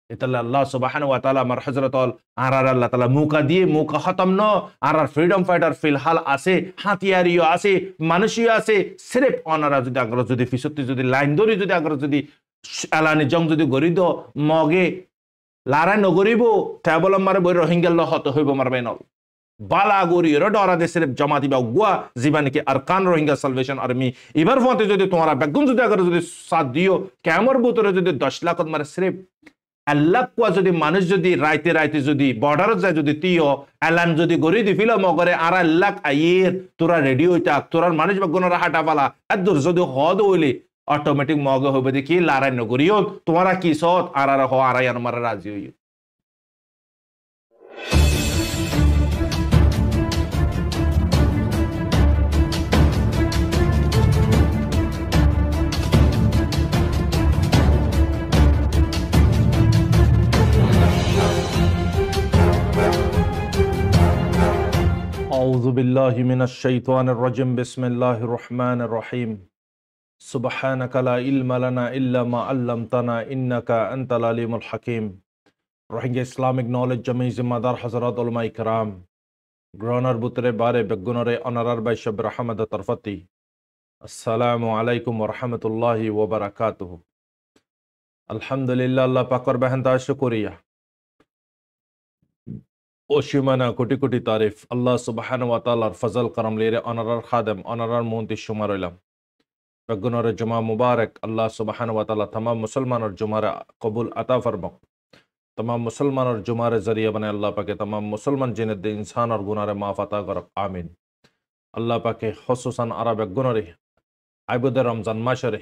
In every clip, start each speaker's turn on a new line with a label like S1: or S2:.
S1: ইতালে আল্লাহ সুবহানাহু ওয়া তাআলা আমার হযরতল আরার আল্লাহ তাআলা মুকা দিয়ে মুকা খতম ন আরার ফ্রিডম ফাইটার ফিলহাল আছে হাতিয়ারিও আছে মানুষিও আছে সিরেফ অনারা যদি আগ্রহ যদি ফিসতি যদি লাইন ধরি যদি আগ্রহ যদি এলানি জং যদি গরিদ মগে লারা নগরিব ট্যাবল মারে বই রোহিঙ্গা হত হইব মারবে নল বালা গরি ডরা দেশের জমা দিবা গুয়া জীবানিকে আরকান রোহিঙ্গা সালভেশন আর্মি এবার ফতে যদি তোমার বেগুন যদি আগ্রহ যদি সাথ দিও ক্যামর বুতরে যদি 10 লাখ মারে সিরেফ আল্লাহ কুয়া যদি মানুষ যদি রাইতে রাইতে যদি বর্ডার যায় যদি তিও এলান যদি গড়ি দি ফিল মগরে আর আল্লাহ আইয়ের তোরা রেডি হইতা তোরার মানুষ বেগুনরা হাঁটা পালা এদুর যদি হদ হইলে অটোমেটিক মগে হইবে দেখি লারাই নগরিও তোমারা কি সৎ আর হ আরাই আমার রাজি হইও أعوذ بالله من الشيطان الرجيم بسم الله الرحمن الرحيم سبحانك لا علم لنا إلا ما علمتنا إنك أنت العليم الحكيم Rohingya Islamic Knowledge Jami Zimmadar Hazrat Ulama Ikram Groner Butre Bare Begunore Honorar by Shab Rahmad Tarfati Assalamu alaikum wa rahmatullahi wa barakatuh Alhamdulillah Allah Pakar Bahanta Shukuriya অসীমানা crore crore তারিফ আল্লাহ সুবহানাহু ওয়া তাআলার ফজল করম লিরে অনারার খাদেম অনারার মুন্তি শুমার হইলাম বেগুনরে জুমা মুবারক আল্লাহ সুবহানাহু ওয়া তাআলা तमाम মুসলমানের জুমারে কবুল আতা ফরমাক तमाम মুসলমানের জুমারে জরিয়া বানায় আল্লাহ পাকে तमाम মুসলমান জিনের দিন ইনসান আর গুনারে মাফ আতা করক আমিন আল্লাহ পাকে খুসুসান আরা বেগুনরে আইবুদের রমজান মাসরে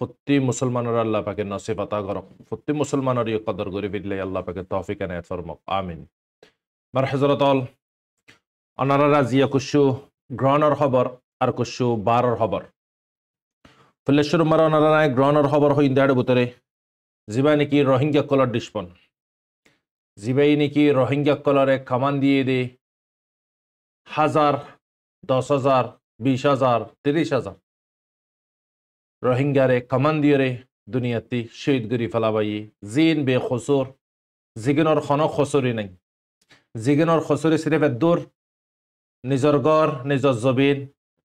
S1: প্রতি মুসলমানের আল্লাহ পাকে নসিব আতা করক প্রতি মুসলমানের কদর করে বিদলে আল্লাহ পাকে তৌফিক এনায়েত ফরমাক আমিন মার হযরতল অনারা রাজিয়া কুশু গ্রহণের খবর আর কুশু বারর খবর ফুলেশ্বর মার অনারা নাই গ্রহণের খবর হই ইন্ডিয়ার ভিতরে জিবা নাকি রোহিঙ্গা কলার ডিসপন জিবাই নাকি রোহিঙ্গা কলারে কামান দিয়ে দে 1000 10,000 20,000 30,000 রোহিঙ্গারে কামান দিয়ে রে দুনিয়াতে শহীদ গরি ফেলাবাই জিন বে খসুর জিগিনর খনক খসুরি নাই জিগিনর খসুরি সিরেফ দূর নিজর গড় নিজর জবিন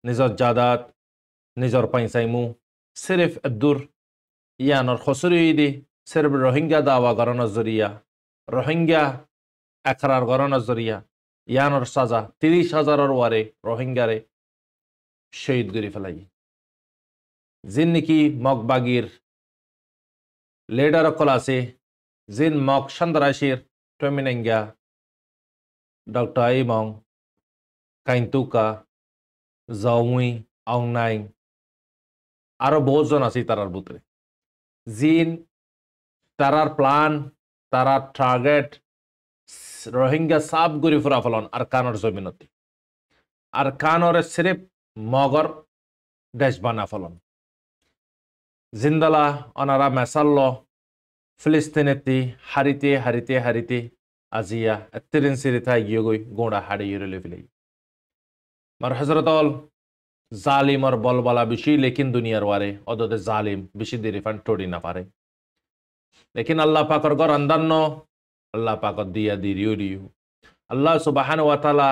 S1: নিজর জাদাত নিজর পাইসাইমু সিরেফ দূর ইয়ানর খসুরি দি সিরেফ রোহিঙ্গা দাওয়া গড়ানোর জরিয়া রোহিঙ্গা একরার গড়ানোর জরিয়া ইয়ানর সাজা 30,000 ওয়ারে রোহিঙ্গারে শহীদ গরি ফেলাই জিন নাকি মগবাগির লেডার অকল আছে জিন মগ সন্দ্রাসির টমিনেঙ্গা ডক্টর আইমং কাইন্তুকা জাউই আউনাই আরো বহুজন আছে তারার ভিতরে জিন তারার প্ল্যান তারার টার্গেট রোহিঙ্গা সাব গরি ফুরা ফলন আর কানর জমিনতি আর কানরে সিরেফ মগর দেশ বানা ফলন জিন্দালা অনারা মেসাল্ল ফিলিস্তিনেতি হারিতে হারিতে হারিতে আজিয়া এত্তেরিন সিরিথা গিয়ে গই গোড়া হাড়ে ইউরেলে ফেলে মার হজরতল জালিমর বলবলা বেশি লেকিন দুনিয়ার ওয়ারে অদদে জালিম বেশি দেরি ফান টোড়ি না পারে লেকিন আল্লাহ পাকর গর আন্দান্ন আল্লাহ পাকর দিয়া দিরিও দিও আল্লাহ সুবহানাহু ওয়া তাআলা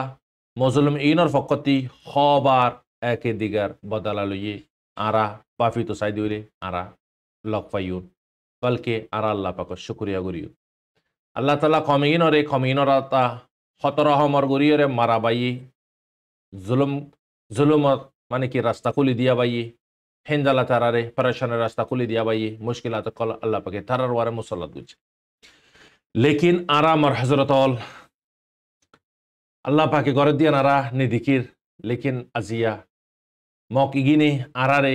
S1: মজলুম ইনর ফকতি হবার একে দিগার বদলা লইয়ে আরা পাফি তো সাই দিলে আরা লক পাইও বলকে আরা আল্লাহ পাকর শুকরিয়া করিও আল্লাহ তাআলা কমিনরে কমিনরাতা 17 হমর গরিয়রে মারা বাই জুলুমত মানে কি রাস্তা খুলি দিয়া বাই হেন্দালা তারারে পরেশানের রাস্তা খুলি দিয়া বাই মুশকিলাত কল আল্লাহ পাকে তারার ওয়ারে মুসাল্লাত দিছে লেকিন আরা মার হযরতল আল্লাহ পাকে গরে দিয়া নারা নিদিকির লেকিন আজিয়া মক ইগিনে আরারে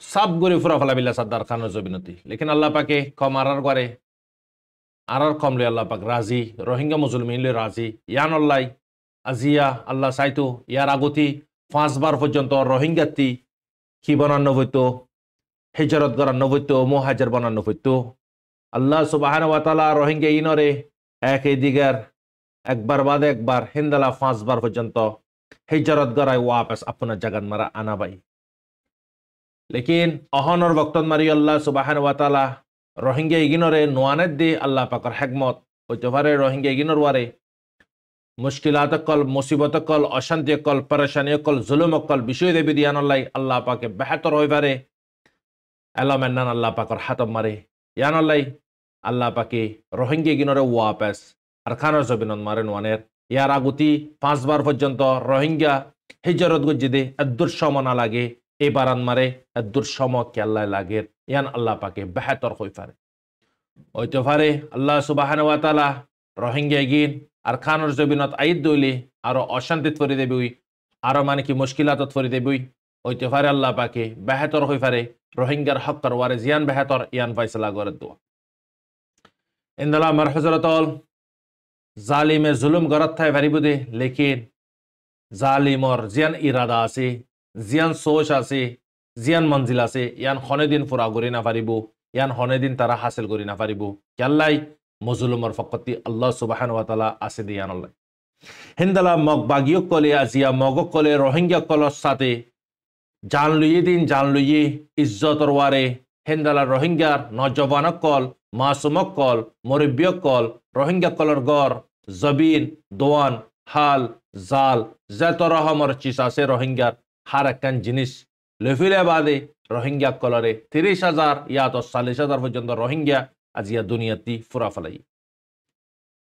S1: সাব গরি ফুরা ফলা বিল্লা সাদ্দার খানের জবিনতি লেকিন আল্লাহ পাকে কম আরার করে আরার কমলে আল্লাহ পাক রাজি রোহিঙ্গা মুসলমিন লে রাজি ইয়ান আল্লাহ আজিয়া আল্লাহ সাইতো ইয়ার আগতি 5 বার পর্যন্ত রোহিঙ্গাতি কি বানানো হইতো হিজরত করানো হইতো মুহাজির বানানো হইতো আল্লাহ সুবহানাহু ওয়া তাআলা রোহিঙ্গা ইনরে এক দিগার একবার বাদে একবার হিন্দালা 5 বার পর্যন্ত হিজরত করায় ওয়াপস আপনার জাগান মারা আনা বাই লেকিন অহনর বক্তন মারি আল্লাহ সুবহানাহু ওয়া তাআলা রোহিঙ্গা ইগিনরে নোয়ানের দি আল্লাহ পাকর হেকমত হইতে পারে রোহিঙ্গা ইগিনর ওয়ারে মুশকিলাত কল মুসিবত কল অশান্তি কল পরেশানি কল জুলুম কল বিষয় দেবী দিয়ানল্লাই আল্লাহ পাকে বেহতর হয়ে পারে এলমেন্নান আল্লাহ পাকর হাতম মারে ইয়ানল্লাই আল্লাহ পাকে রোহিঙ্গা ইগিনরে ওয়াপেস আর খানর জবিনন মারে নোয়ানের ইয়ার আগুতি 5 বার পর্যন্ত রোহিঙ্গা হিজরত গজ্জিদে এদ্দুর সম না লাগে এবারান মারে এদ্দুর সম কেল্লা লাগে ইয়ান আল্লাহ পাকে বেহতর হয়ে পারে হইতে পারে আল্লাহ সুবহানাহু ওয়া তাআলা রোহিঙ্গা গিন আর খানর জবিনত আইদ দইলে আরো অশান্তিত ফরি দেবই আরো মানে কি মুশকিলাতত ফরি দেবই হইতে পারে আল্লাহ পাকে বেহতর হয়ে পারে রোহিঙ্গার হক করওয়ারে জিয়ান বেহতর ইয়ান ফয়সালা করে দোয়া ইনদালা মার হযরতল জালিমে জুলুম গরত থাই ভারিবুদে লেকিন জালিমর জিয়ান ইরাদা আছে জিয়ান সোচ আছে জিয়ান মঞ্জিল আছে ইয়ান হনে দিন ফুরা করি না পারিব ইয়ান হনে দিন তারা হাসিল করি না পারিব কেল্লাই মজলুমর ফকতি আল্লাহ সুবহানাহু ওয়া তাআলা আছে দিয়ান আল্লাহ হিন্দালা মগ বাগিয়ক কলে আজিয়া মগক কলে রোহিঙ্গা কলর সাথে জান লুইয়ে দিন জান লুইয়ে ইজ্জতর ওয়ারে হিন্দালা রোহিঙ্গার নজওয়ানক কল মাসুমক কল মরিবিয়ক কল রোহিঙ্গা কলর গড় জবিন দোয়ান হাল জাল যত রহমর চিজ আছে রোহিঙ্গার হার একখান জিনিস লেফিলে বাদে রোহিঙ্গা কলরে 30,000 ইয়া তো 40,000 পর্যন্ত রোহিঙ্গা আজিয়া দুনিয়াতি ফুরা ফেলাই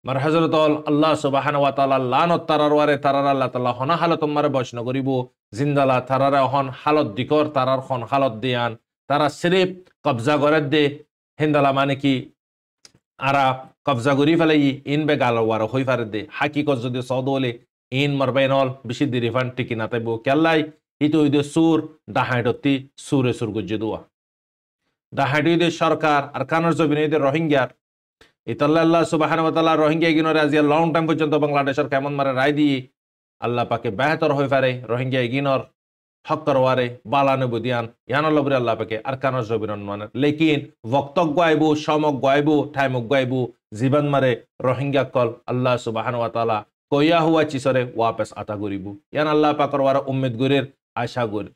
S1: মার হযরত আল্লাহ সুবহানাহু ওয়া তাআলা লানত তারার ওয়ারে তারার আল্লাহ তাআলা হনা হালত মারে বৈষ্ণ করিব জিন্দালা তারারে হন হালত দিকর তারার হন হালত দিয়ান তারা সিরিফ কবজা করে দে হিন্দালা মানে কি আরা কবজা করি ফেলাই ইন বে গাল ওয়ার হই ফারে দে হাকিকত যদি সদলে ইন মারবাইনল বেশি দি রিফান্ড টিকি না তাইব কেল্লাই ইতো ইদে সুর ডাহাইডতি সুরে সুর গুজে দোয়া ডাহাইডি সরকার আর কানর জবিনে রোহিঙ্গার ইতাল্লাহ আল্লাহ সুবহানাহু ওয়া তাআলা রোহিঙ্গা ইগিনরে আজিয়া লং টাইম পর্যন্ত বাংলাদেশের কেমন মারে রায় দিয়ে আল্লাহ পাকে বেহতর হয়ে পারে রোহিঙ্গা ইগিনর হক করওয়ারে বালানে বুদিয়ান ইয়ান লবরে আল্লাহ পাকে আর কানর জবিনন মানে লেকিন বক্তক গাইবো সমক গাইবো টাইমক গাইবো জীবন মারে রোহিঙ্গা কল আল্লাহ সুবহানাহু ওয়া তাআলা কইয়া হুয়া চিসরে ওয়াপস আতা করিব ইয়ান আল্লাহ পাকর ওয়ারা উম্মত গরির আশা গরি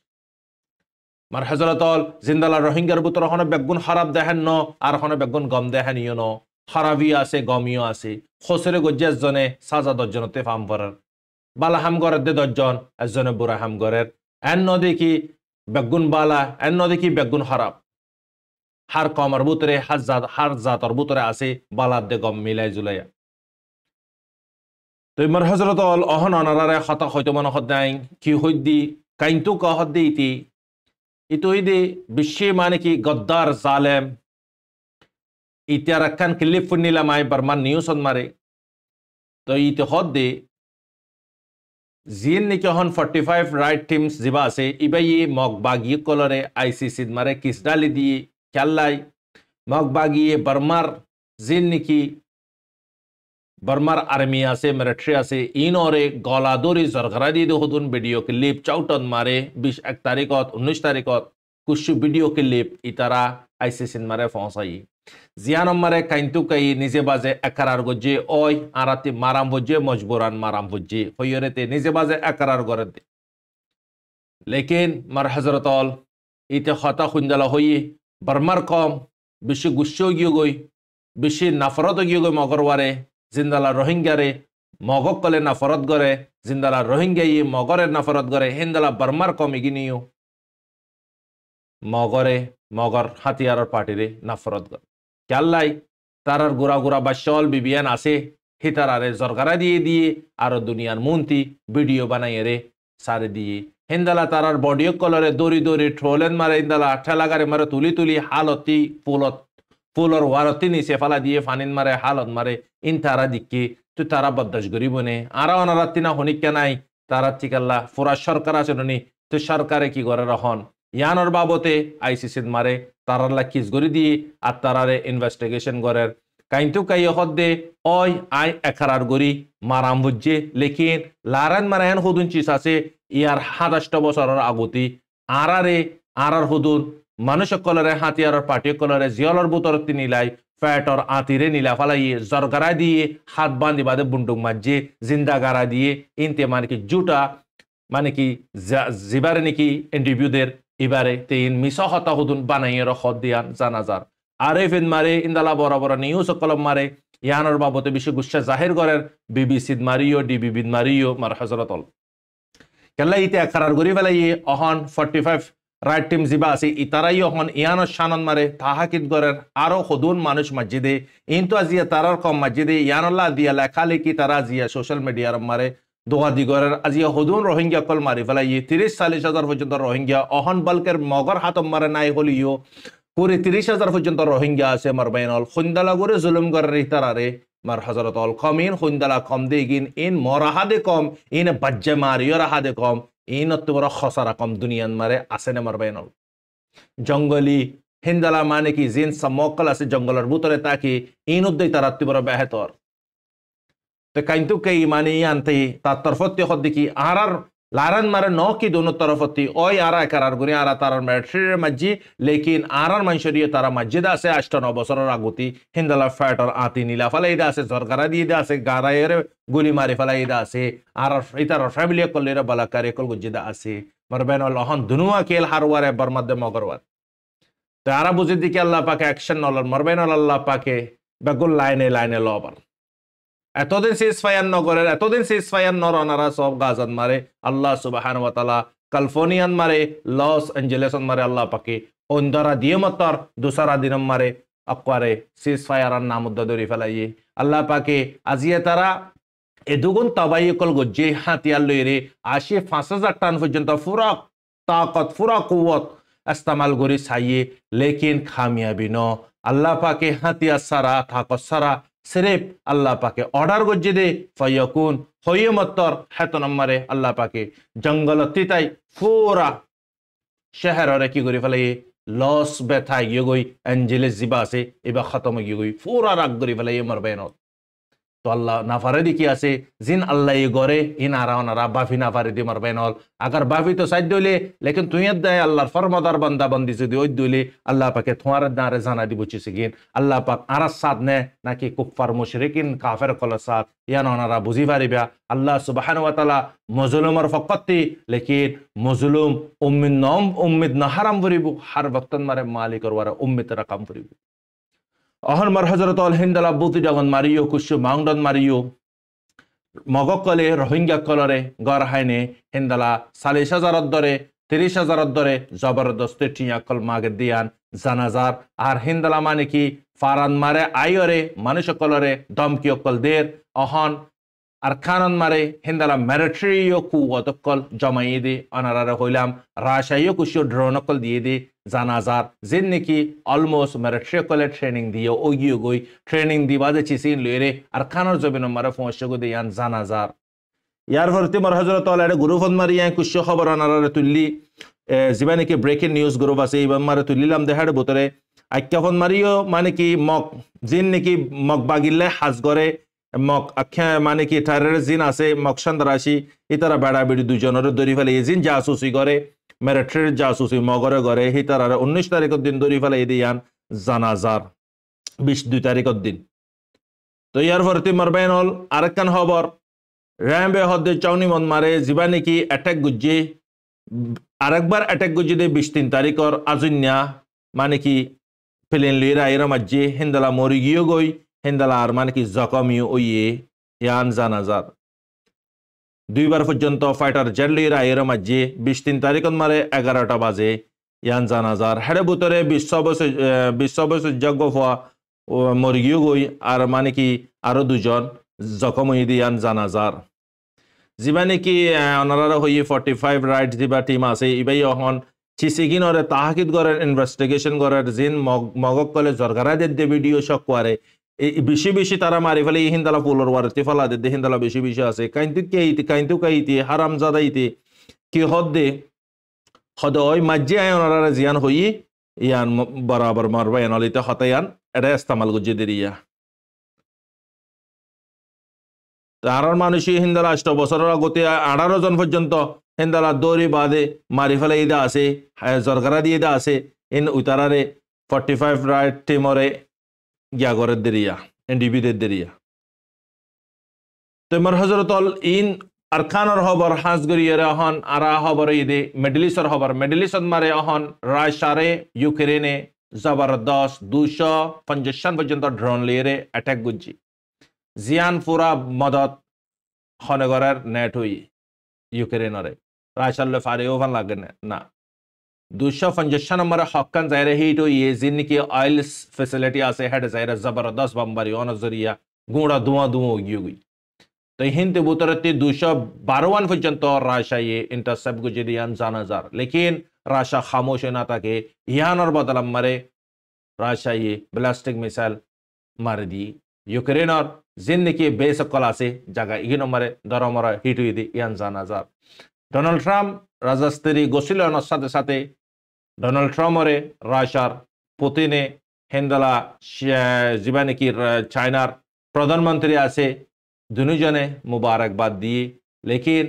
S1: মার হযরতল জিন্দালা রোহিঙ্গার বুতর হন বেগুন খারাপ দেখেন ন আর হন বেগুন গম দেখেন ইয় ন খারাপি আছে গমিও আছে খসরে গজ্জে জনে সাজা দজনতে ফাম পরার বালা হাম গরের দে দজন একজনে বুড়া হাম গরের এন নদী কি বেগুন বালা এন নদী কি বেগুন খারাপ হার কমর বুতরে হার জাতর বুতরে আছে বালার দে গম মিলাই জুলাইয়া তো মার হযরতল অহন অনারারে হতা হয়তো মন হদ নাই কি হইদি কাইন্তু কহদ দি ইতি ইতুইদি বিশ্বে মানে কি গদ্দার জালেম ইতিয়ার একখান ক্লিপ ফুনিলাম আই বারমান নিউজ মারে তো ইতে হদ দে জিন নিকে হন 45 রাইট টিমস জিবা আছে ইবাই মগ বাগি কলরে আইসিসি মারে কিস ডালি দিয়ে খেলাই মগ বাগি বার্মার জিন নিকি বার্মার আর্মি আছে মিলিটারি আছে ইনরে গলাদরি জরগরা দিয়ে হদুন ভিডিও ক্লিপ চাউটন মারে 21 তারিখত 19 তারিখত কুছু ভিডিও ক্লিপ ইতারা আইসিসি মারে ফসাই জিয়ান মারে কাইন্তু কাই নিজে বাজে একারার গজে ওই আরাতি মারাম বজে মজবুরান মারাম বজে হইরেতে নিজে বাজে একারার গরে দে লেকিন মার হযরতল ইতে হতা খুঞ্জালা হই বার্মার কম বেশি গুচ্ছ গিয়ে গই বেশি নাফরত গিয়ে গই মগরওয়ারে জিন্দালা রোহিঙ্গারে মগক কলে নাফরত গরে জিন্দালা রোহিঙ্গাই মগরের নাফরত গরে হিন্দালা বার্মার কম ইগিনিও মগরে মগর হাতিয়ারর পার্টিরে নাফরত গরে কেল্লাই তারার গোড়া গোড়া বাসল বিবিয়ান আছে হিতারারে জরগারা দিয়ে দিয়ে আর দুনিয়ার মন্ত্রী ভিডিও বানাইয়ে রে সারে দিয়ে হিন্দালা তারার বডিও কলরে দড়ি দড়ি ট্রোলেন মারে হিন্দালা ঠেলাগারে মারে তুলি তুলি হালতি ফুলর ওয়ারতি নিচে ফালা দিয়ে ফানিন মারে হালত মারে ইন তারা দিকে তুই তারা বদাস গরিব নে আর অনারাত্তি না হনিকা নাই তারা ঠিকাল্লা পুরা সরকার আছে নি তুই সরকারে কি করে রহন ইয়ানোর বাবতে আইসিসি মারে তারাল্লা কিস গরি দিয়ে আর তারারে ইনভেস্টিগেশন করের কাইন্তু কাই হদ্দে ওই আই একারার গরি মারাম বুঝছে লেকিন লারান মারায়ন হুদুন চিস আছে ইয়ার 27 বছরের আগতি আরার হুদুন মানুষ কলরে হাতিয়ার পার্টি কলরে জিয়লর বুতরতি নিলাই ফ্যাটর আতিরে নীলা ফালাই জরগারা দিয়ে হাত বান্ধি বাদে বুন্ডুক মাঝে জিন্দা গারা দিয়ে ইনতে মানে কি জুটা মানে কি জিবারে নাকি ইন্টারভিউদের এবারে তেইন মিস হতা হুদুন বানাইয়ের হদ দিয়ান জানাজার আরেফিন মারে ইন্দালা বড় বড় নিউজ কলম মারে ইয়ানোর বাবতে বেশি গুসা জাহির করের বিবিসিদ মারিও ডিবিবিদ মারিও মার হজরতল কেলা ইতে একরার গরি ফেলাই অহন 45 রাইট টিম জিবা আছে ইতারাই অহন ইয়ানোর শানন মারে তাহাকিদ গরের আরো হদুন মানুষ মসজিদে ইনতো আজিয়া তারার কম মসজিদে ইয়ানোল্লাহ দিয়া লেখা লেখি তারা জিয়া সোশ্যাল মিডিয়ার মারে দোয়া দিগরের আজিয়া হদুন রোহিঙ্গা কল মারি ফেলাই 30-40 হাজার পর্যন্ত রোহিঙ্গা অহন বালকের মগর হাতম মারে নাই হলিও পুরি 30,000 পর্যন্ত রোহিঙ্গা আছে মার বাইনল খুন্দালা করে জুলুম করে রিতারারে মার হজরত অল কম ইন খুন্দালা কম দেগিন ইন মরাহাদে কম ইন বাজ্জে মারিও রাহাদে কম ইন অত বড় খসারা কম দুনিয়ান মারে আছে না মার বাইনল জঙ্গলি হিন্দালা মানে কি জিন সমকল আছে জঙ্গলের ভিতরে তাকি ইন উদ্দই তার অত বড় বেহতর তো কাইন্তু কে মানে আনতে তার তরফতে হদ্দি কি আরার लारन मारे नौ की दोनों तरफती ओय आरा करार गुनी आरा तारार मैट्रिर मज्जी लेकिन आरार मंशरिय तारा मस्जिदा से 8-9 বছর আগুতি হিন্দালা ফাইটার আতি নীলা ফালাইদা আছে সরকারা দিয়ে আছে গারায়ের গুলি মারি ফালাইদা আছে আর ইতার ফ্যামিলি কলেরা বালাকারে কল গুজিদা আছে মারবেন আল্লাহন দুনুয়া কেল হারওয়ারে বরমদ্দে মগরওয়াত তো আরা বুঝি দিকে আল্লাহ পাকে অ্যাকশন নলর মারবেন আল্লাহ পাকে বেগুল লাইনে লাইনে লবার এতদিন সিজফায়ার নগরের এতদিন সিজফায়ার নরনারা সব গাজান মারে আল্লাহ সুবহানাহু ওয়া তাআলা ক্যালিফোর্নিয়ান মারে লস এঞ্জেলেসন মারে আল্লাহ পাকে অন্দরা দিয়ে মতর দুসরা দিনম মারে আকওয়ারে সিজফায়ার নাম উদ্দরি ফেলাই আল্লাহ পাকে আজিয়ে তারা এদুগুন তাবাইকল গজ্জে হাতিয়ার লইরে 80-5,000 টন পর্যন্ত পুরা তাকত পুরা কুওয়াত ইস্তেমাল করি চাইয়ে লেকিন কামিয়াবি ন আল্লাহ পাকে হাতিয়ার সারা তাকত সারা सिर्फ अल्लाह पाके ऑर्डर गज्जे दे फयकुन होये मत्तर हेतन मारे अल्लाह पाके जंगल तिताई पूरा शहर और की गरी फले लॉस बेथा ये गई एंजेलिस जिबा से इबा खत्म हो गई पूरा राग गरी फले ये मरबेनो तो अल्लाह नाफारदी की आसे जिन अल्लाह ये गोरे इन आरावन आरा बाफी नाफारदी मरबेनोल अगर बाफी तो साइड दोले लेकिन तुयत दे अल्लाह फरमादार बंदा बंदी से दियो दोले अल्लाह पाके तुम्हारे दारे जाना दी बुची सिगिन अल्लाह पाक आरा साथ ने ना कि कुफार मुशरिकिन काफिर कल साथ या नारा बुझी फारिबा अल्लाह सुब्हानाहु व तआला मजलूमर फकत्ती लेकिन मजलूम उम्मीद न हराम वरिबु हर वक्तन मारे मालिक और वारा उम्मीद रकम वरिबु अहन मर हजरत अल हिंदला बुति जगन मारियो कुछ मांगडन मारियो मगकले रोहिंग्या कलरे गर हाइने हिंदला 40,000 दरे 30,000 दरे जबरदस्त टिया कल मागे दियान জানাজার আর হিন্দলা মানে কি ফারান মারে আইরে মানুষ কলরে দমকি কল দের অহন আর খানন মারে হিন্দলা মিলিটারিও কুওয়াত কল জমাই দি অনারারে হইলাম রাশাইও কুশো ড্রোন কল দিয়ে দি জানাজার জিন নাকি অলমোস্ট মিলিটারি কলে ট্রেনিং দিয়ে ওগিও গই ট্রেনিং দিবা যে চিসিন লইরে আর খানর জবিন মারে ফোঁসগো দিয়ান জানাজার ইয়ার ভরতি মর হযরত আলারে গ্রুপন মারিয়া কুশো খবর অনারারে তুললি জীবানে কি ব্রেকিং নিউজ গ্রুপ আছে ইবান মারে তুলিলাম দেহাড়ে ভিতরে আখ্যাফন মারিও মানে কি মক জিন নাকি মক বাগিলে হাজ করে মক আখ্যা মানে কি টারের জিন আছে মকশান রাশি ইতারা বেড়া বেড়ি দুজনের দরি ফেলে এই জিন জাসুসি করে মিলিটারির জাসুসি মগরে করে হিতারা 19 তারিখের দিন দরি ফেলে দিয়ান জানাজার 22 তারিখের দিন তো ইয়ার ভরতি মারবেন হল আরেকখান খবর র্যাম্বে হদ্দে চাউনি মন মারে জীবানে কি অ্যাটাক গুজ্জি আরেকবার অ্যাটাক গুজি দে 23 তারিখর আজুন্যা মানে কি প্লেন লিরা এরা মাঝে হিন্দলা মরি গিয়ে গই হিন্দলা আর মানে কি জখমিও ওইয়ে ইয়ান জানাজার দুইবার পর্যন্ত ফাইটার জেট লিরা এরা মাঝে 23 তারিখত মারে 11টা বাজে ইয়ান জানাজার হেডে ভিতরে 20 বছর যজ্ঞ হওয়া মরি গিয়ে গই আর মানে কি আরো দুজন জখম হয়ে ইয়ান জানাজার জীবানে কি অনারা হয়ে 45 রাইট দিবা টিম আছে ইবাই এখন চিসিগিনরে তাহাকিদ করার ইনভেস্টিগেশন করার জিন মগক কলে জরগারা দে ভিডিও শক করে বেশি বেশি তারা মারি ফেলে হিন্দালা পুলর ওয়ারতে ফেলা দে হিন্দালা বেশি বেশি আছে কাইন্তু কাইতি হারাম জাদাইতে কি হদ্দে ওই মাঝে আয় অনারা জিয়ান হই ইয়ান বরাবর মারবা এনলিতে হতায়ান এটা ইস্তেমাল গুজি দেরিয়া তারার মানুষই হিন্দালা 8 বছরের আগতে 18 জন পর্যন্ত হিন্দালা দৌড়ি বাদে মারি ফেলে ইদা আছে জরগারা দিয়ে দা আছে ইন উতারারে 45 রাইট টিমরে গ্যাগরের দেরিয়া এনডিবিদের দেরিয়া তোমার হজরতল ইন আরকানর খবর হাজগরিয়ারে অহন আরা খবর ইদে মিডল ইস্টর খবর মিডল ইস্ট মারে অহন রাশারে ইউক্রেনে জবরদস্ত 250 পর্যন্ত ড্রোন লিয়ে অ্যাটাক গুজি জিয়ান পুরা মদত হনগরের নেট হই ইউক্রেনরে রাশাল্লে ফারেও ভান লাগে না 250 নম্বরে হকান যাইরে হিট হইয়ে যিনি অয়েল ফেসিলিটি আছে হেড যাইরে জবরদস্ত বাম্বারি অনজরিয়া গুঁড়া ধোঁয়া গিয়ে গই তো হিন্দি বুতরতি 212 পর্যন্ত রাশাইয়ে ইন্টারসেপ্ট গুজি দিয়ান জানাজার লেকিন রাশা খামোশ না থাকে ইয়ানোর বদলাম মারে রাশাইয়ে ব্লাস্টিক মিসাইল মারে দি ইউক্রেনর যিনি বেস সকল আছে জায়গা ইগিন মারে দরমরা হিট হয়ে দি ইয়ান জানাজার ডোনাল্ড ট্রাম্প রাজস্থানী গোসিলনের সাথে সাথে ডোনাল্ড ট্রাম্পরে রাশার পুতিনে হেন্দালা যিবা নাকি চায়নার প্রধানমন্ত্রী আছে দুজনে মুবারকবাদ দিয়ে লেকিন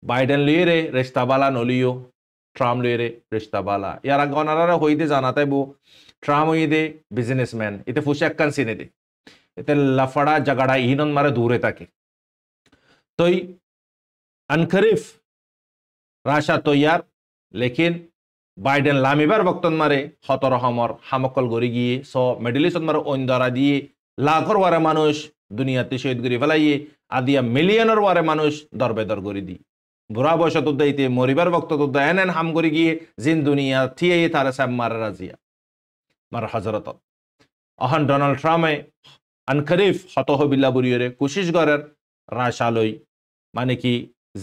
S1: বাইডেন লিয়ে রেস্তাবালা নলিও ট্রাম্প লিয়ে রেস্তাবালা ইয়ার আগে ওনারা হইতে জানাতে বো ট্রাম্প হইতে বিজনেসম্যান এতে ফুসেক্কান সিনে দে এতে লাফাড়া জাগাড়া ইনন মারে দূরে থাকে তই আনখরিফ রাশা তৈয়ার লেকিন বাইডেন লামিবার বক্তন মারে হতর হমর হামকল গড়ি গিয়ে মিডল ইস্ট মারে অন্দরা দিয়ে লাখর ওয়ারে মানুষ দুনিয়াতে শহীদ করি ফেলাইয়ে আদিয়া মিলিয়নের ওয়ারে মানুষ দরবেদর করে দি বুড়া বয়স তুদ্দাইতে মরিবার বক্ত তুদ্দা এন হাম করে গিয়ে জিন দুনিয়া থিয়ে তারা সাব মারে রাজিয়া মার হজরত অহন ডোনাল্ড ট্রাম্পে আনখরিফ হতহবিল্লা বুড়িয়ে কুশিস গড়ের রাশালই মানে কি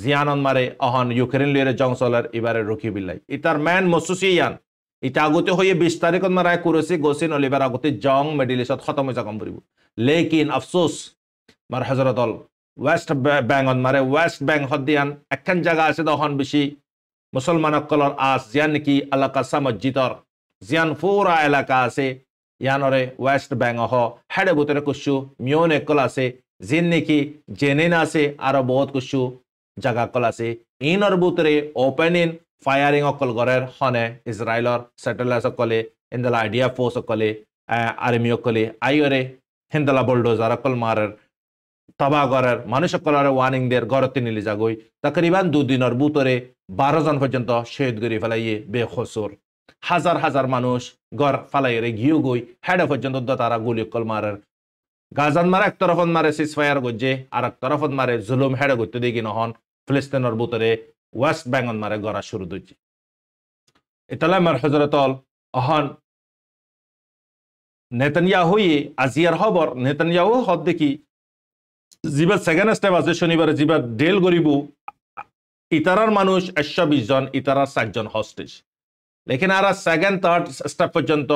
S1: জিয়ানন মারে অহন ইউক্রেন লিয়ে জংসলার এবারে রুখি বিল্লাই ইতার ম্যান মসুসিয়ান ইটা আগতে হয়ে 20 তারিখত মারায় কুরসি গোসিন অলিবার আগতে জং মিডল ইস্টত খতম হয়ে যাকম পড়ব লেকিন আফসোস মার হজরতল ওয়েস্ট ব্যাঙ্গন মারে ওয়েস্ট ব্যাঙ্ক হদিয়ান একখান জায়গা আছে তখন বেশি মুসলমান অকলর আস জিয়ান নাকি আলাকাসা মসজিদর জিয়ান পুরা এলাকা আছে ইয়ানরে ওয়েস্ট ব্যাঙ্ক হ হেডে বুতরে কুসু মিয়ন একল আছে জিন নাকি জেনিন আছে আরো বহুত কুসু জায়গা কল আছে ইনর বুতরে ওপেনিং ফায়ারিং অকল গড়ের হনে ইসরায়েলর স্যাটেলাইট সকলে ইন্দালা আইডিয়া ফোর্স সকলে আর্মি সকলে আইরে হিন্দালা বুলডোজার অকল মারের তবা গড়ের মানুষ সকলের ওয়ার্নিং দের গড়তে নিলে যাগই তকরিবান 2 দিনের বুতরে 12 জন পর্যন্ত শহীদ গড়ি ফেলাইয়ে বেখসুর হাজার হাজার মানুষ গড় ফালাইরে গিয়ে গই হেডে পর্যন্ত তারা গুলি অকল মারের গাজান মারে এক তরফত মারে সিজফায়ার গজ্জে আর এক তরফত মারে জুলুম হেডে গইতে দেখি নহন ফিলিস্তিনের বুতরে ওয়েস্ট ব্যাঙ্গন মারে গড়া শুরু দিচ্ছে ইতালা মার হজরতল অহন নেতানিয়াহুই আজিয়ার খবর নেতানিয়াহু হদ দেখি জিবা সেকেন্ড স্টেপ আছে শনিবারে জিবা ডেল গরিব ইতারার মানুষ 120 জন ইতারার 7 জন হস্টেজ লেকিন আর সেকেন্ড থার্ড স্টেপ পর্যন্ত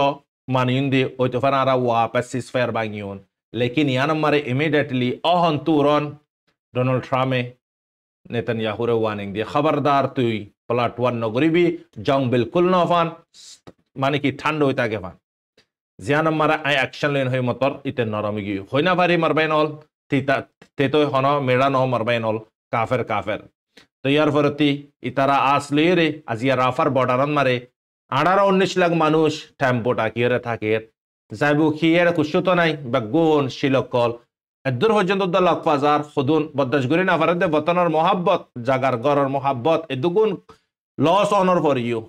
S1: মানিন দি ওইতো ফার আর ওয়াপাস সিজফায়ার বাঙিউন লেকিন ইয়ান মারে ইমিডিয়েটলি অহন তুরন ডোনাল্ড ট্রাম্পে নেতানিয়াহুরে ওয়ার্নিং দিয়ে খবরদার তুই প্লট ওয়ান নগরিবি জং বিলকুল নফান মানে কি ঠান্ডা হয়ে থাকে ফান জিয়ান মারা আই অ্যাকশন লেন হই মতর ইতে নরমি গি হই না পারি মারবাইন অল তেতো হন মেড়া ন মারবাইন অল কাফের কাফের তো ইয়ার ফরতি ইতারা আসলে রে আজিয়া রাফার বর্ডারন মারে 18-19 লাখ মানুষ টেম্পো টাকিয়ে থাকে যাইব খিয়ের কুশত নাই বা গুণ শিলকল এদুর পর্যন্ত লাখ বাজার খুদুন বদাস গরি না পারে দে বতনের মহাব্বত জাগার গরর মহাব্বত এদুগুণ লস অনর ফর ইউ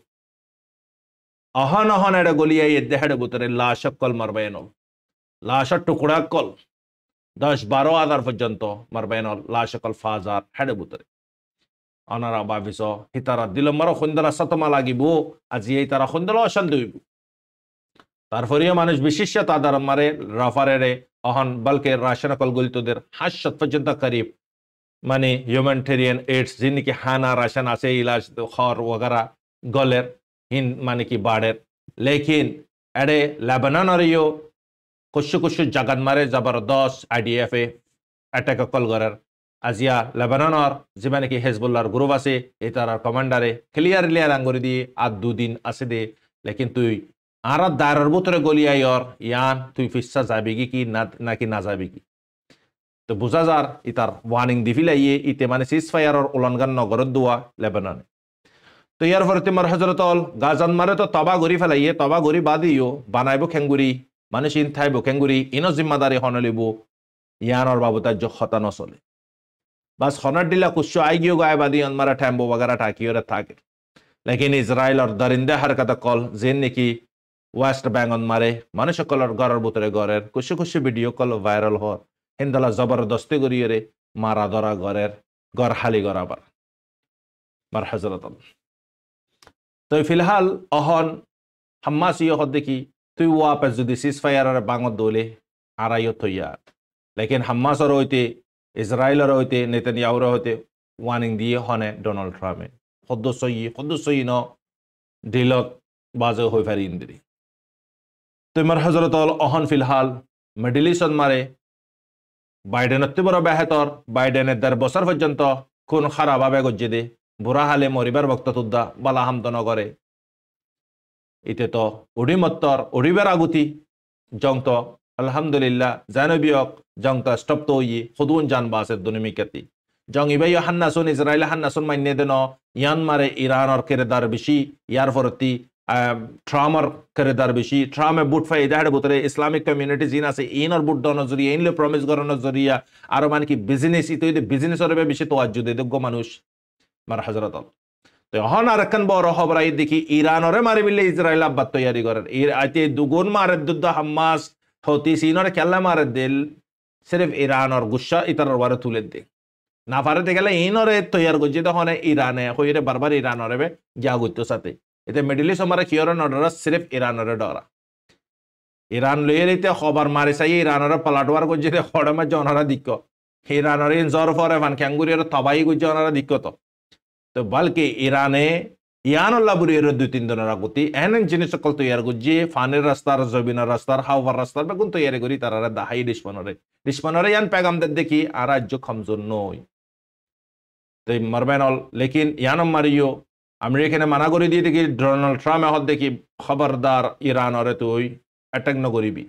S1: অহন অহন এড়ে গলিয়াই দেহেড়ে বুতরে লাশ কল মারবাইন লাশের টুকরা কল 10-12 হাজার পর্যন্ত মারবাইন লাশ কল ফাজার হেডে বুতরে অনারা ভাবিস হিতারা দিল মারো খুন্দলা সতমা লাগিব আজি এই তারা খুন্দলা অশান্তি হইব তারপরে মানুষ বিশিষ্ট তাদের মারে রাফারে অহন বলকে রাশন কল গলিতদের 500 পর্যন্ত করিব মানে হিউম্যানিটেরিয়ান এইডস যিনি কি হানা রাশন আছে ইলাজ খর वगैरह গলের হিন মানে কি বাড়ের লেকিন এডে লেবানন আরিও কুশু জাগাত মারে জবরদস্ত আইডিএফ এ অ্যাটাক কল গরের আজিয়া লেবাননের যে মানে কি হেজবুল্লাহর গ্রুপ আছে এই তার কমান্ডারে ক্লিয়ারলি আঙ্গুরি দিয়ে আর 2 দিন আছে দে লেকিন তুই আর দারের ভিতরে গলিয়াইর ইয়ান তুই ফিসা যাবি কি নাকি না যাবি কি তো বুঝা যার ইতার ওয়ার্নিং দি ফিলাইয়ে ইতে মানে সিজফায়ারর উলঙ্ঘন নগরত দোয়া লেবাননে তো ইয়ার পরে তোমার হজরতল গাজান মারে তো তবা গরি ফেলাইয়ে তবা গরি বাদিও বানাইব খেঙ্গুরি মানুষ ইন থাইব খেঙ্গুরি ইনো জিম্মাদারি হনলিব ইয়ানর বাবুতার হতা নচলে বাস হনার দিলা কুশো আই গিয়ে গায়ে বাদি মারা ঠ্যাম্বো वगैरह ঠাকিওরে থাকে লেকিন ইসরায়েলর দরিন্দে হারকাত কল যেন নাকি ওয়েস্ট বেঙ্গল মারে মানুষ কলর ঘরের ভিতরে ঘরের খুশি খুশি ভিডিও কল ভাইরাল হর হিন্দালা জবরদস্তি করিয়ে রে মারা ধরা ঘরের ঘর হালি ঘর আবার বার হজরত তো ফিলহাল অহন হাম্মাস ইয়ত দেখি তুই ওয়াপে যদি সিজ ফায়ারের বাঙত দৌলে আড়াইও থইয়া লেকিন হাম্মাসর হইতে ইসরায়েলের হইতে নেতানিয়াহুর হইতে ওয়ার্নিং দিয়ে হনে ডোনাল্ড ট্রাম্পে সদস্যই ন ডিলত বাজে হয়ে ফারি ইন্দিরি তোমার হজরত অহন ফিলহাল মিডল ইস্টত মারে বাইডেনের বড় বেহেতর বাইডেনের ১.৫ বছর পর্যন্ত কোন খারাপভাবে গজ্জে দে বুড়া হালে মরিবার বক্ত তুদ্দা বালা হামদ নগরে ইতে তো উড়িমত্তর উড়িবার আগুতি জংত আলহামদুলিল্লাহ জানবিয়ক জংত স্টপ তো ইয়ে খুদুন জানবাসের দুনিমিকাতি জং ইবাই হান্নাসুন ইসরায়েল হান্নাসুন মান্য দেন ইয়ান মারে ইরানর কেরেদার বেশি ইয়ার ফরতি ট্রামার কেরেদার বেশি ট্রামে বুট ফাই এদাহের ভিতরে ইসলামিক কমিউনিটি জিন আছে ইনর বুট দন জরিয়া ইনলে প্রমিস করানোর জরিয়া আরো মানে কি বিজনেস ইতো বিজনেসের বেশি তোয়াজ্জু দে যোগ্য মানুষ মার হজরত তো হন আর একখান বড় খবর আই দেখি ইরানরে মারি বিলে ইসরায়েল আব্বাত তৈয়ারি করেন আইতে দুগুণ মারে দুদ্ধ হাম্মাস হতি সিনরে খেলা মারে দিল সির্ফ ইরানর গুসা ইতার বারে তুলে দে না পারে গেলে ইনরে তৈয়ার করছে তখন ইরানে হইরে বারবার ইরানরে যা গুত্ত সাথে এতে মিডল ইস্ট আমার কিয়র নডরা সির্ফ ইরানরে ডরা ইরান লইয়ে রইতে খবর মারি চাই ইরানরে পালাটবার করছে খড়মে জনরা দিক্ক ইরানরে জ্বর ফরে ফান ক্যাঙ্গুরির তবাই গুজে অনারা দিক্ক তো বলকে ইরানে ইয়ানুল্লাহ বুড়ির ২-৩ দিনের আগুতি এন জিনিস সকল তৈয়ার করছে ফানের রাস্তার জবিনের রাস্তার হাওয়ার রাস্তার বেগুন তৈয়ারি করি তারা দাহাই ডিসপনরে ইয়ান পেগামদের দেখি আর রাজ্য খমজোর নই তো মারবেনল লেকিন ইয়ানম মারিও আমেরিকানে মানা করে দিয়ে দেখি ডোনাল্ড ট্রাম্প এখন দেখি খবরদার ইরানরে তুই অ্যাটাক নকরিবি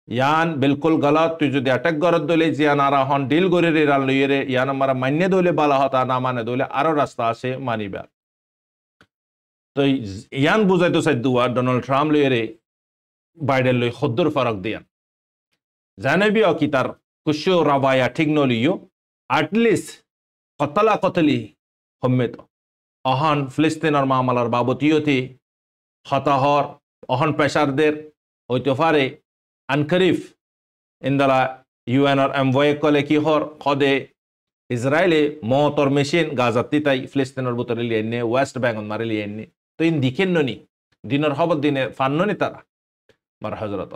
S1: ইয়ান বিলকুল গলত তুই যদি অ্যাটাক করত দলে জিয়ান আর হন ডিল করে ইরান লইয়ে রে ইয়ান আমরা মান্য দলে বালা হতা না মানে দলে আরো রাস্তা আছে মানিবা তো ইয়ান বুঝাইতো সাইদুয়া ডোনাল্ড ট্রাম্প লইয়ে রে বাইডেন লই খদ্দুর ফরক দিয়ান জানেবি কি তার কুশো রাবায়া ঠিক নলিও আটলিস্ট কতলা কতলি হম্মেত অহন ফিলিস্তিনের মামলার বাবতিয়তে হতাহর অহন পেশারদের হইতে পারে আনকরিফ ইন্দালা ইউএনর এমভয়ে কলে কি হর কদে ইসরায়েলে মতর মেশিন গাজাতি তাই ফিলিস্তিনের ভিতরে লিয়ে নে ওয়েস্ট বেঙ্গল মারে লিয়ে নে তো ইন দিকেন ননি দিনের খবর দিনে ফান্ননি তারা মার হজরত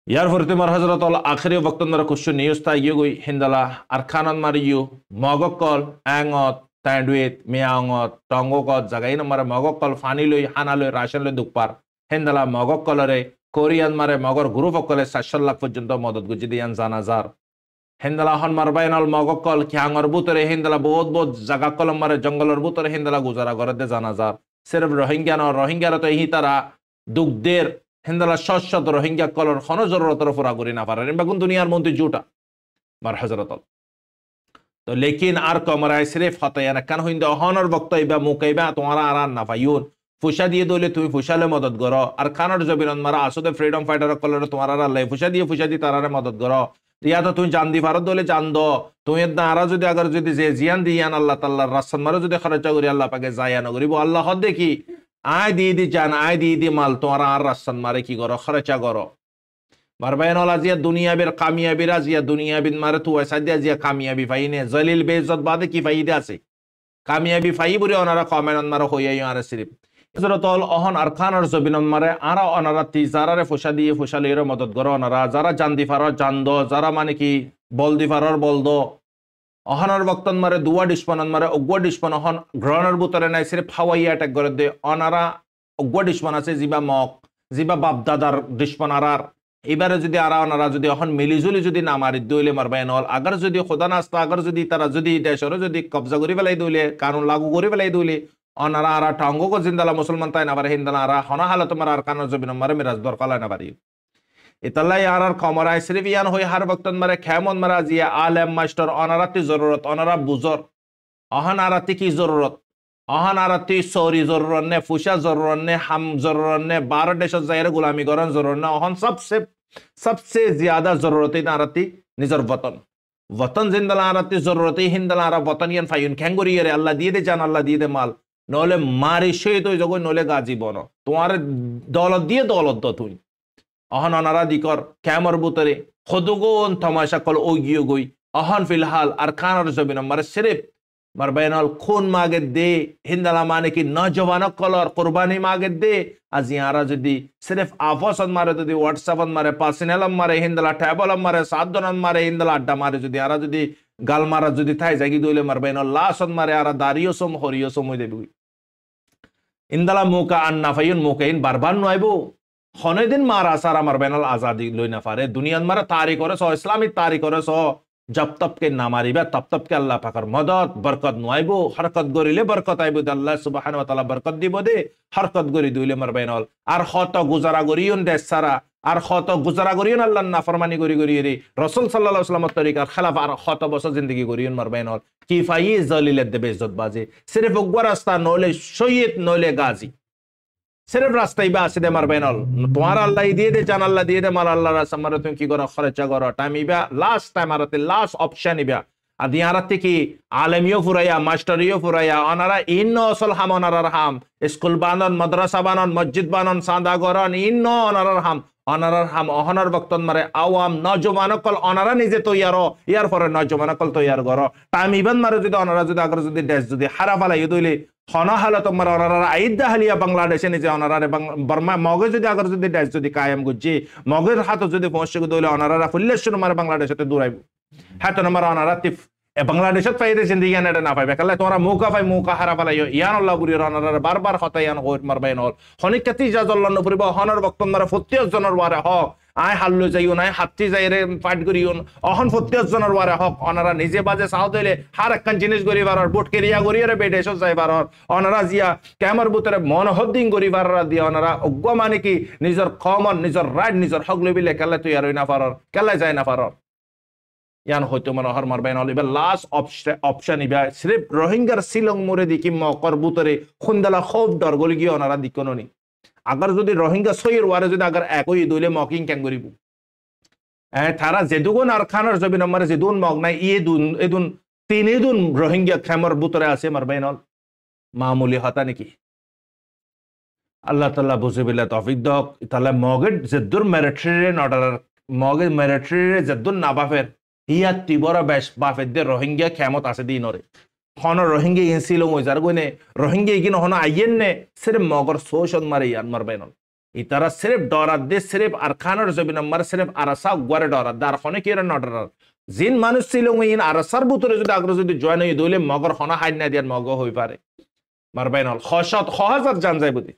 S1: ইয়ার ফরতে মার হজরত আখরি বক্তন্দর কুশু নিউজ তা ইয়ে গই হিন্দালা আর খানন মারিও মগকল অ্যাঙত ট্যান্ডুয়েত মিয়াঙত টঙ্গকত জাগাই নম্বরে মগকল ফানি লই হানা লই রাশন লই দুকপার হিন্দালা মগকলরে কোরিয়ান মারে মগর গ্রুপ অকলে ৭০০ লাখ পর্যন্ত মদত গুজি দিয়ান জানাজার হিন্দালা হন মারবাইনল মগকল খ্যাঙর বুতরে হিন্দালা বহুত বহুত জাগা কলম মারে জঙ্গলের বুতরে হিন্দালা গুজারা করে দে জানাজার সির্ফ রোহিঙ্গার তো এই তারা দুগ্ধের হিন্দালা শত রোহিঙ্গা কলর খন জরুরতর ফুরা করি না পারেন বেগুন দুনিয়ার মন্ত্রী জুটা মার হজরত তো লেকিন আর কমরায় সিরেফ হতায়ান কান হইন্দে অহনর বক্তব্য মুকাইবা তোমারা আর না পাইউন ফুসা দিয়ে দলে তুমি ফুসালে মদত করো আর খানর জবিরন মারা আসলে ফ্রিডম ফাইটার কলর তোমার আল্লাহ ফুসা দিয়ে তারারে মদত করো ইয়া তো তুমি জান দি ভারত দলে জান দো তুমি আরা যদি আগার যদি যে জিয়ান দিয়ান আল্লাহ তাল্লাহ রাস্তান মারা যদি খরচা করি আল্লাহ পাকে যাইয়া নগরিব আল্লাহ হদ দেখি আয় দিয়ে দি জান আয় দিয়ে দি মাল তোমার আর রাস্তান মারে কি করো খরচা করো মারবাইন জিয়া দুনিয়াবির কামিয়াবিরা জিয়া দুনিয়াবিন মারে তু এসা দিয়া জিয়া কামিয়াবি ফাইনে জলিল বেইজ্জত বাদে কি ফাইদা আছে কামিয়াবি ফাই বুড়ি ওনারা কমেন মারা হইয়াই আর সিরিফ ইসরাতল অহন আর খানর জবিনন মারে আরা ওনারা তি যারারে ফুসা দিয়ে ফুসালির মদত করো ওনারা যারা জান দি ফারর জান দো যারা মানে কি বল দি ফারর বল দো অহনর বক্তন মারে দুয়া ডিসপনন মারে অগুয়া ডিসপন অহন গ্রহণের বুতরে নাই সিরিফ হাওয়াইয়া অ্যাটাক করে দে ওনারা অগুয়া ডিসপন আছে জিবা মক জিবা বাপদাদার ডিসপন আরার এবারে যদি আরা ওনারা যদি এখন মিলিজুলি যদি না মারি দইলে মারবাইন হল আগার যদি খোদা নাস্তা আগার যদি তারা যদি দেশরে যদি কবজা করি পেলাই দইলে কানুন লাগু করি পেলাই দইলে অনারা আরা টঙ্গ জিন্দালা মুসলমান তাই না পারে হিন্দালা আরা হনা হালে তোমার আর কানোর জবিন মারে মিরাজ দরকার না পারি ইতাল্লাই আর কমরায় সিরিফ ইয়ান হই হার বক্তন মারে খেমন মারা জিয়া আলেম মাস্টার অনারাতি জরুরত অনারা বুজর অহন আরাতি কি জরুরত অহন আরাতি সরি জরুরত নে ফুসা জরুরত নে হাম জরুরত নে 12 দেশের জায়গায় গোলামি করন জরুরত না অহন सबसे ज्यादा जरूरत है आरती निजर वतन जिंदला आरती जरूरत है हिंदला आरा वतन यन फायुन खेंगुरी रे अल्लाह दिए दे जान अल्लाह दिए दे माल নহলে মারি শহীদ হয়ে যাবো, নহলে গাজী বন তোমার দলত দিয়ে দলত তুই অহন অনারা দিকর ক্যামর বুতরে খদুগুন তমাশা কল ও গিয়ে গই অহন ফিলহাল আর খানার জমিন মারে সিরিফ মার বেনল খুন মাগে দে হিন্দালা মানে কি নজওয়ান কলর কুরবানি মাগে দে আজি আরা যদি সিরিফ আফসন মারে যদি হোয়াটসঅ্যাপন মারে পার্সোনালম মারে হিন্দালা ট্যাবলম মারে সাদনন মারে হিন্দালা আড্ডা মারে যদি আরা যদি গাল মারা যদি থাই জাগি দইলে মার বেনল লাসন মারে আরা দারিয়সম হরিয়সম হই দেবি ইন্দালা মুকা আন্না ফাইন মুকাইন বারবার নয়বো হনেদিন মারা সারা মার বেনল আজাদি লই না পারে দুনিয়ান মারা তারি করে স ইসলামিক তারি করে স जब तब के ना मारिबा तब तब के अल्लाह पाकर मदद बरकत नुआइबो हरकत गरिले बरकत आइबो अल्लाह सुबहानाहु व तआला बरकत दिबो दे हरकत गरि दुइले मार बेनल আর হত গুজারা গরিয়ন দেশ সারা আর হত গুজারা গরিয়ন আল্লাহ নাফরমানি গরি গরি রে রাসূল সাল্লাল্লাহু আলাইহি ওয়াসাল্লামের তরিকার খেলাফ আর হত বছর জিন্দেগি গরিয়ন মার বেনল কিফাই জলিলত দে বেইজ্জত বাজে সিরফ ওগবা রাস্তা নলে শহীদ নলে গাজী सिर्फ रास्ताई बा आसिदे मार बेनल तुम्हारा अल्लाह दिए दे जान अल्लाह दिए दे मार अल्लाह रास्ता मारे तुम की करो खर्चा करो टाइम इबा लास्ट टाइम आरते लास्ट ऑप्शन इबा आदि आरते की आलमियो फुराया मास्टरियो फुराया अनारा इन्नो असल हम अनारा हम स्कूल बानन मद्रसा बानन मस्जिद बानन सादा गरन इन्नो अनारा हम अहनर वक्तन मारे आवाम नौजवान कल अनारा निजे तैयारो यार फरे नौजवान कल तैयार करो टाइम इबन मारे যদি अनारा যদি अगर যদি দেশ যদি হারা ফালাই দইলে হনা হালত তোমার অনারা আইদা হালিয়া বাংলাদেশে নিজে অনারারে বর্মা মগে যদি আগর যদি দেশ যদি কায়েম গুজি মগের হাত যদি পৌঁছে দইলে অনারা ফুল্লেশ্বর মার বাংলাদেশতে দূরাইব হ্যাঁ তো আমার অনারা তিফ বাংলাদেশত পাইতে জিন্দেগি আনে না পাইবে কালে তোমরা মুকা পাই মুকা হারা ফালাই ইয়ান আল্লাহ বুরি অনারা বারবার হতা ইয়ান হইত মারবাইন হল হনিক কাতি জাজল্লাহ নপুরিব হনর বক্তন মারা 40 জনের ওয়ারে হক আই হাল্লো যাইও নাই হাত্তি যাইরে ফাইট করিউন অহন 40 জনের ওয়ারে হক অনারা নিজে বাজে সাউ দিলে হার একখান জিনিস গরিবার আর বুট কেরিয়া গরিয়ারে বেডেশ যাইবার অনারা জিয়া ক্যামর বুতরে মন হদ্দিং গরিবার দিয়া অনারা অজ্ঞ মানে কি নিজর কমন নিজর রাইট নিজর হক লবিলে কেলে তুই আর না পারর কেলে যায় না পারর ইয়ান হয়তো মানে হর মার বাইন ইবা লাস্ট অপশন ইবা সির্ফ রোহিঙ্গার শিলং মোরে দিকি মকর বুতরে খুনদালা খুব ডর গলি গিয়ে অনারা দিকননি अगर যদি রোহিঙ্গা সইর ওয়ারে যদি अगर একই দইলে মকিং কেন করিব তারা যেদুগুন আর খানার জবিন আমারে যেদুন মগ নাই এদুন তিনদুন রোহিঙ্গা খামর বুতরে আছে মার বাইন মামুলি হতা নাকি আল্লাহ তাআলা বুঝিবিল্লাহ তৌফিক দক তাআলা মগের যেদুর মিলিটারি অর্ডার মগের মিলিটারি যেদুন নাবাফের ইয়া তিবরা বেশ বাফের দে রোহিঙ্গা খামত আছে দিনরে হন রোহিঙ্গা ইনসিলো মজার গনে রোহিঙ্গা ইগিন হন আইয়েন নে সির্ফ মগর সোশন মারে ইয়ান মার বাইন ইতারা সির্ফ ডরাত দে সির্ফ আর খানার জবিন মার সির্ফ আরাসা গরে ডরাত দার হনে কি না ডরার জিন মানুষ ছিল ইন আরাসার বুতরে যদি আগ্রহ যদি জয়েন হই দইলে মগর হনা হাইন না দিয়ার মগ হই পারে মার বাইন খশত খহাজার জান যাইবদি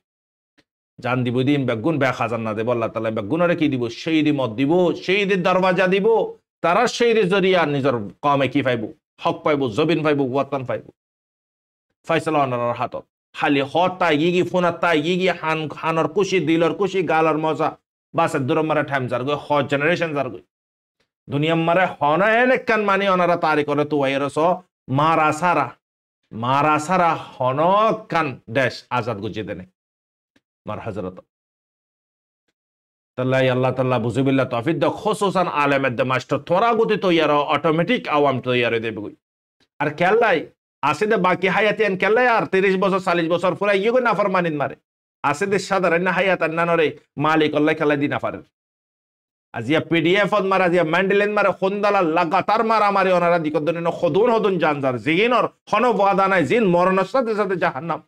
S1: জান দিব দিন বেগুন বে খাজান না দেব আল্লাহ তাআলা বেগুনরে কি দিব শহীদি মত দিব শহীদের দরওয়াজা দিব তারা শহীদের জরিয়া নিজর কমে কি পাইব হক পাইব জবিন পাইব ওয়াতান পাইব ফয়সালা অনার হাতত খালি হতা ইগি ফোনাতা ইগি হানর খুশি দিলর খুশি গালর মজা বাস দূর মারা টাইম যার গই হ জেনারেশন যার গই দুনিয়া মারে হনা এনেকান মানি অনারা তারি করে তো ওয়াইরস মারা সারা হনকান দেশ আজাদ গুজি দেনে মার হযরত তাল্লাই আল্লাহ তাআলা বুঝিবিল্লাহ তৌফিক দ খুসুসান আলেমের দে মাস্টার থোরা গতি তো ইয়ার অটোমেটিক আওয়াম তো ইয়ার দেবে আর কেল্লাই আসিদে বাকি হায়াতিয়ান কেল্লাই আর 30 বছর 40 বছর পুরা ইগো নাফরমানিন মারে আসিদে সাধারণ হায়াত নানরে মালিক আল্লাহ খেলা দি নাফারে আজিয়া পিডিএফ অন মারা আজিয়া ম্যান্ডেলেন মারে খন্দালা লাগাতার মারা মারে ওনারা দিকদন খদুন জানজার জিগিনর হন ওয়াদা নাই জিন মরণের সাথে সাথে জাহান্নাম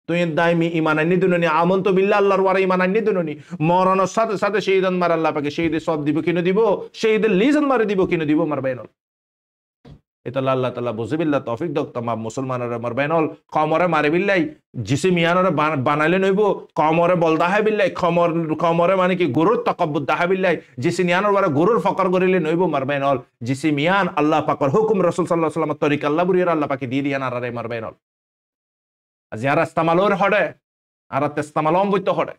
S1: তুই দাইমি ইমান আনি দুননি আমন্ত বিল্লাহ আল্লাহর ওয়ারা ইমান আনি দুননি মরণের সাথে সাথে শহীদান মার আল্লাহ পাকে শহীদের সব দিব কিনে দিব শহীদের লিজন মারে দিব কিনে দিব মার বাইনল এটা আল্লাহ তাআলা বুঝিবিল্লাহ তৌফিক দক तमाम মুসলমানরে মার বাইনল কমরে মারে বিল্লাই জিসমিয়ানরে বানাইলে নইব কমরে বলদা হে বিল্লাই কমরে মানে কি গুরুর তাকাব্বুদ দাহা বিল্লাই জিসমিয়ানর ওয়ারা গুরুর ফকর করিলে নইব মার বাইনল জিসমিয়ান আল্লাহ পাকের হুকুম রাসূল সাল্লাল্লাহু আলাইহি ওয়াসাল্লামের তরিকা আল্লাহ বুরির আল্লাহ পাকে দিয়ে দিয়ান আরারে মার বাইনল আজিয়ারা ইস্তেমালর হড়ে আর ইস্তেমালম বইতো হড়ে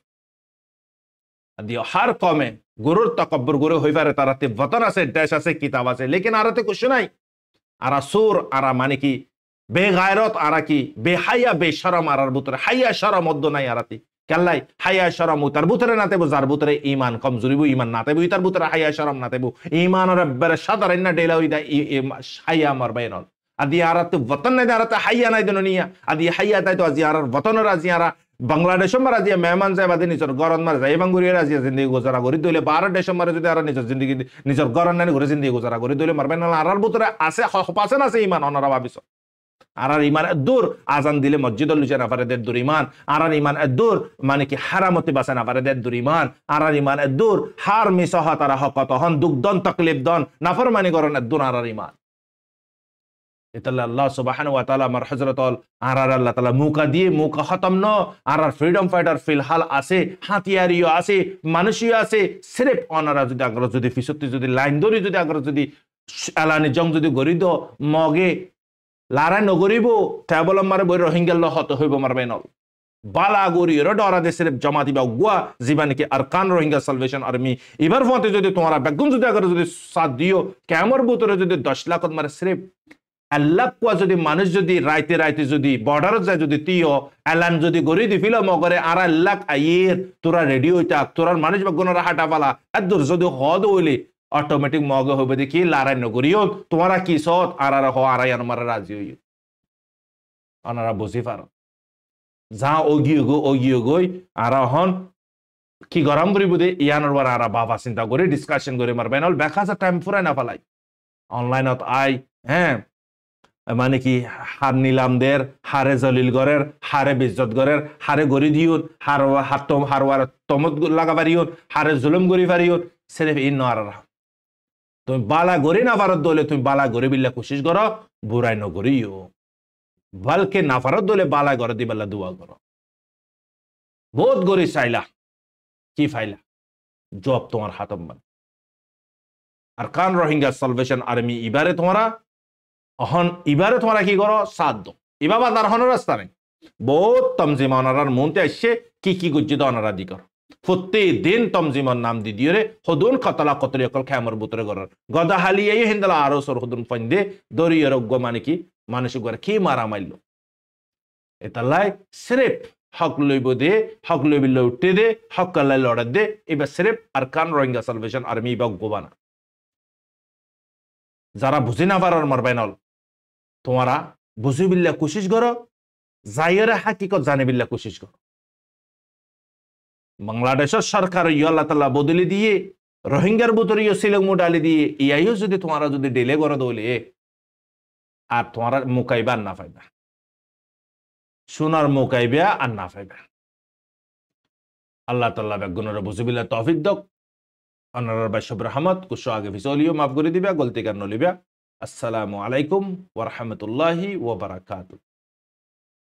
S1: আদি হর কমে গুরুর তাকাব্বুর গুরু হই পারে তারাতে ওয়াতন আছে দেশ আছে কিতাব আছে লেকিন আরাতে কিছু নাই আরা সুর আরা মানে কি বেগায়রত আরা কি বেহায়া বেশরম আরার ভিতরে হাইয়া শরম মদ্দ নাই আরাতি কেল্লাই হাইয়া শরম তার ভিতরে নাতে বো যার ভিতরে ঈমান কমজোরি বো ঈমান নাতে বো তার ভিতরে হাইয়া শরম নাতে বো ঈমান রব্বের সাধারণ না ডেলা হই দা হাইয়া মার বাইনল আদি আরাতে ওয়াতন নাই আরাতে হাইয়া নাই দুনিয়া আদি হাইয়া তাই তো আজি আরার ওয়াতনের আজি আরা বাংলাদেশ মার আজি মেহমান সাহেব আদি নিজের গরন মার যাই বাঙ্গুরিয়ার আজি জিন্দগি গুজারা করি দইলে 12 ডিসেম্বরে যদি আর নিজের জিন্দগি নিজের গরন নাই ঘরে জিন্দগি গুজারা করি দইলে মারবেন না আরার ভিতরে আছে পাছেন আছে ইমান অনারা ভাবিস আর ইমান দূর আজান দিলে মসজিদল লুচে না পারে দূর ইমান আর ইমান দূর মানে কি হারামতি বাসে না পারে দূর ইমান আর ইমান দূর হার মিসহ তারা হকত হন দুগ্ধন তকলিফ দন নাফরমানি করেন দূর আর ইমান এতাল্লা আল্লাহ সুবহানাহু ওয়া তাআলা আমার হযরত আর আল্লাহ তাআলা মুকা দিয়ে মুকা খতম ন আর ফ্রিডম ফাইটার ফিলহাল আছে হাতিয়ারিও আছে মানুষিও আছে সিরেফ অনারা যদি আগ্রহ যদি ফিসতি যদি লাইন ধরি যদি আগ্রহ যদি এলানি জং যদি গরিদ মগে লারাই নগরিব ট্যাবলম মারে বই রোহিঙ্গা হত হইব মারবে নল বালা গরি ডরা দেশের জমা দিবা গুয়া জিবা নাকি আরকান রোহিঙ্গা সালভেশন আর্মি এবার ফতে যদি তোমার বেগুন যদি আগ্রহ যদি সাথ দিও ক্যামর ভিতরে যদি 10 লাখ মারে সিরেফ আল্লাহ কুয়া যদি মানুষ যদি রাইতে রাইতে যদি বর্ডার যায় যদি তিও এলান যদি গড়ি দি ফিল মগরে আর আল্লাহ আইয়ের তোরা রেডি হইতা তোরার মানুষ বেগুনরা হাঁটা পালা এদুর যদি হদ হইলে অটোমেটিক মগে হবে দেখি লারাই নগরিও তোমারা কি সৎ আর হ আরাই আমার রাজি হইও আনারা বুঝি পারো যা ওগিও গই আর হন কি গরম করিব দে ইয়ানোর বার আর বাবা চিন্তা করে ডিসকাশন করে মারবে নল বেখা টাইম ফুরাই না ফেলাই অনলাইনত আই হ্যাঁ মানে কি হার নিলামদের হারে জলিল গরের হারে বিজ্জত গরের হারে গড়ি দিও হারওয়ার তমত লাগাবারিও হারে জুলুম গড়ি পারিও সেরেফ ইন নরা তুমি বালা গড়ি না পারত দলে তুমি বালা গড়ি বিল্লা কোশিশ করো বুড়াই নগরিও বালকে না পারত দলে বালা গড় দি বেলা দুয়া করো বহুত গড়ি চাইলা কি ফাইলা জব তোমার হাতম মান আর কান রোহিঙ্গা সালভেশন আর্মি ইবারে তোমারা অহন ইবারে তোমরা কি করো সাথ দো ইবাবা তার হন রাস্তা নেই বহুত তমজিমা অনারার মনতে আসছে কি গুজ্জিত অনারা দি কর প্রত্যেকদিন তমজিমার নাম দি দিয়ে রে হদুন কতলা কতরি অকল খেমর বুতরে গর গদা হালি এই হিন্দলা আরো সর হদুন ফন্দে দরিয়র অজ্ঞ মানে কি মানুষ গরে কি মারা মাইল এতালাই সিরেফ হক লইব দে হক লইবিল উঠতে দে হক কাল্লাই লড়ার দে এবার সিরেফ আর কান রোহিঙ্গা সালভেশন আর্মি বা গোবানা যারা বুঝি না পারার মারবাইনল তোমারা বুঝি বিল্লা কোশিশ করো জাইরে হাকিকত জানে বিল্লা কোশিশ করো বাংলাদেশের সরকার আল্লাহ তাআলা বদলি দিয়ে রোহিঙ্গার বুতরিও সিলং মুডালি দিয়ে ইয়াইও যদি তোমারা যদি ডিলে করে দলে আর তোমারা মুকাইবা না পাইবা সোনার মুকাইবা আর না পাইবা আল্লাহ তাআলা বেগুনের বুঝি বিল্লা তৌফিক দক অনারার বাইশব রহমত কুশো আগে ভিসলিও মাফ করে দিবা গলতি কার নলিবা আসসালামু আলাইকুম ওয়া রাহমাতুল্লাহি ওয়া বারাকাতুহু